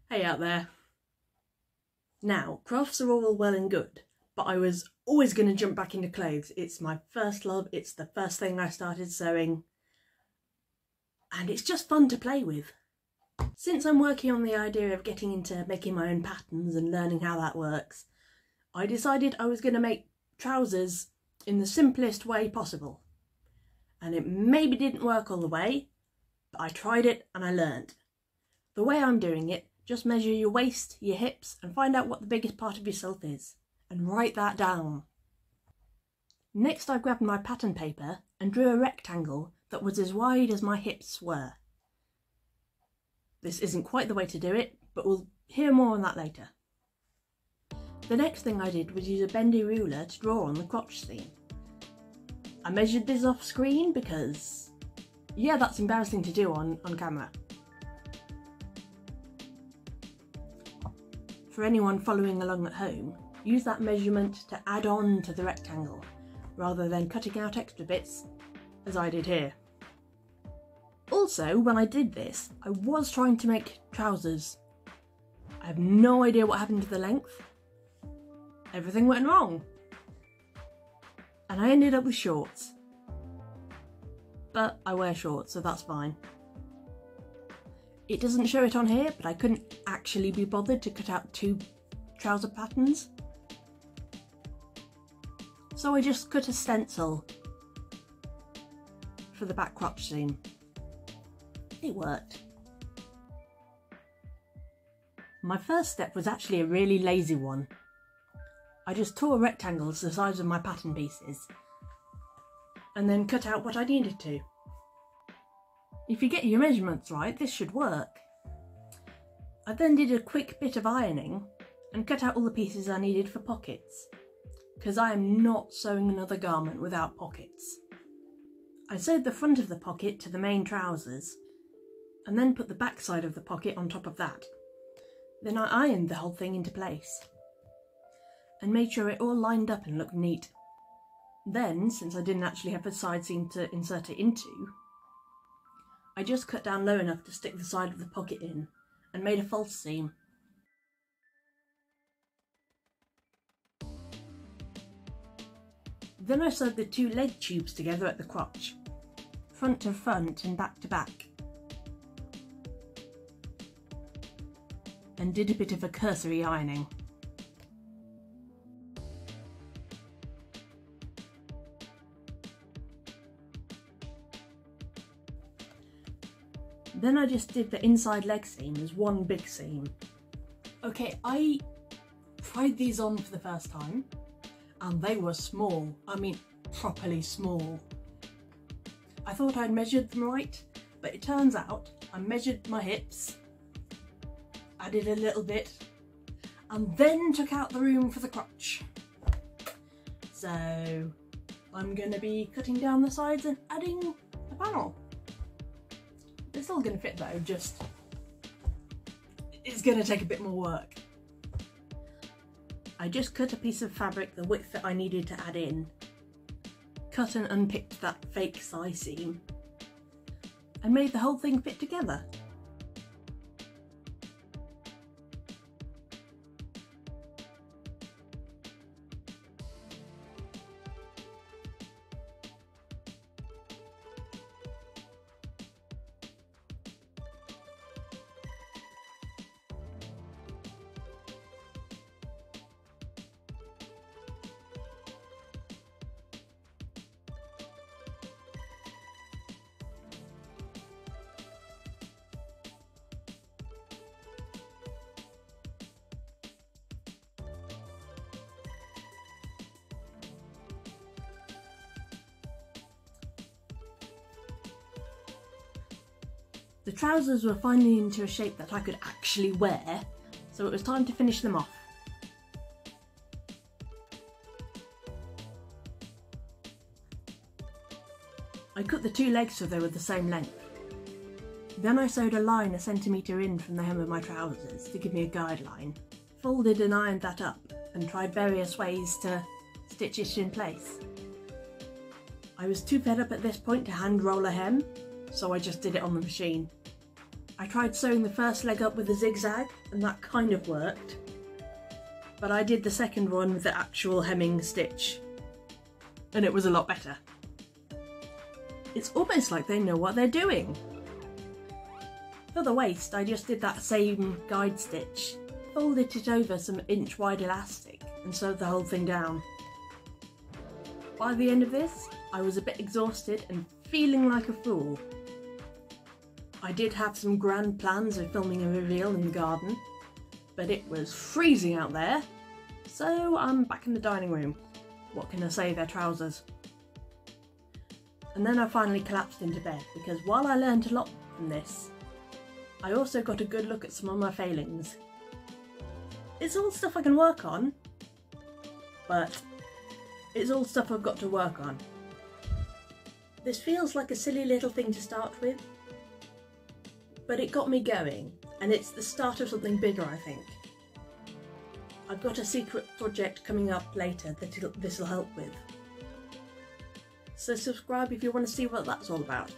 Hey out there. Now, crafts are all well and good, but I was always going to jump back into clothes. It's my first love, it's the first thing I started sewing, and it's just fun to play with. Since I'm working on the idea of getting into making my own patterns and learning how that works, I decided I was going to make trousers in the simplest way possible. And it maybe didn't work all the way, but I tried it and I learned. The way I'm doing it, just measure your waist, your hips, and find out what the biggest part of yourself is, and write that down. Next I grabbed my pattern paper and drew a rectangle that was as wide as my hips were. This isn't quite the way to do it, but we'll hear more on that later. The next thing I did was use a bendy ruler to draw on the crotch seam. I measured this off screen because, yeah, that's embarrassing to do on camera. For anyone following along at home, use that measurement to add on to the rectangle, rather than cutting out extra bits, as I did here. Also, when I did this, I was trying to make trousers. I have no idea what happened to the length. Everything went wrong. And I ended up with shorts. But I wear shorts, so that's fine. It doesn't show it on here, but I couldn't actually be bothered to cut out two trouser patterns. So I just cut a stencil for the back crotch seam. It worked. My first step was actually a really lazy one. I just tore rectangles the size of my pattern pieces and then cut out what I needed to. If you get your measurements right, this should work. I then did a quick bit of ironing and cut out all the pieces I needed for pockets, because I am not sewing another garment without pockets. I sewed the front of the pocket to the main trousers and then put the back side of the pocket on top of that. Then I ironed the whole thing into place and made sure it all lined up and looked neat. Then, since I didn't actually have a side seam to insert it into, I just cut down low enough to stick the side of the pocket in and made a false seam. Then I sewed the two leg tubes together at the crotch, front to front and back to back, and did a bit of a cursory ironing. Then I just did the inside leg seam as one big seam. Okay, I tried these on for the first time and they were small. I mean, properly small. I thought I'd measured them right, but it turns out I measured my hips, added a little bit, and then took out the room for the crotch. So I'm going to be cutting down the sides and adding a panel. It's still going to fit though, just it's going to take a bit more work. I just cut a piece of fabric the width that I needed to add in, cut and unpicked that fake thigh seam, and made the whole thing fit together. The trousers were finally into a shape that I could actually wear, so it was time to finish them off. I cut the two legs so they were the same length. Then I sewed a line 1 centimetre in from the hem of my trousers to give me a guideline, folded and ironed that up and tried various ways to stitch it in place. I was too fed up at this point to hand roll a hem, so I just did it on the machine. I tried sewing the first leg up with a zigzag and that kind of worked, but I did the second one with the actual hemming stitch and it was a lot better. It's almost like they know what they're doing. For the waist, I just did that same guide stitch, folded it over some inch wide elastic and sewed the whole thing down. By the end of this, I was a bit exhausted and feeling like a fool. I did have some grand plans of filming a reveal in the garden, but it was freezing out there, so I'm back in the dining room. What can I say, they're trousers. And then I finally collapsed into bed, because while I learned a lot from this, I also got a good look at some of my failings. It's all stuff I can work on, but it's all stuff I've got to work on. This feels like a silly little thing to start with, but it got me going, and it's the start of something bigger, I think. I've got a secret project coming up later that this will help with. So subscribe if you want to see what that's all about.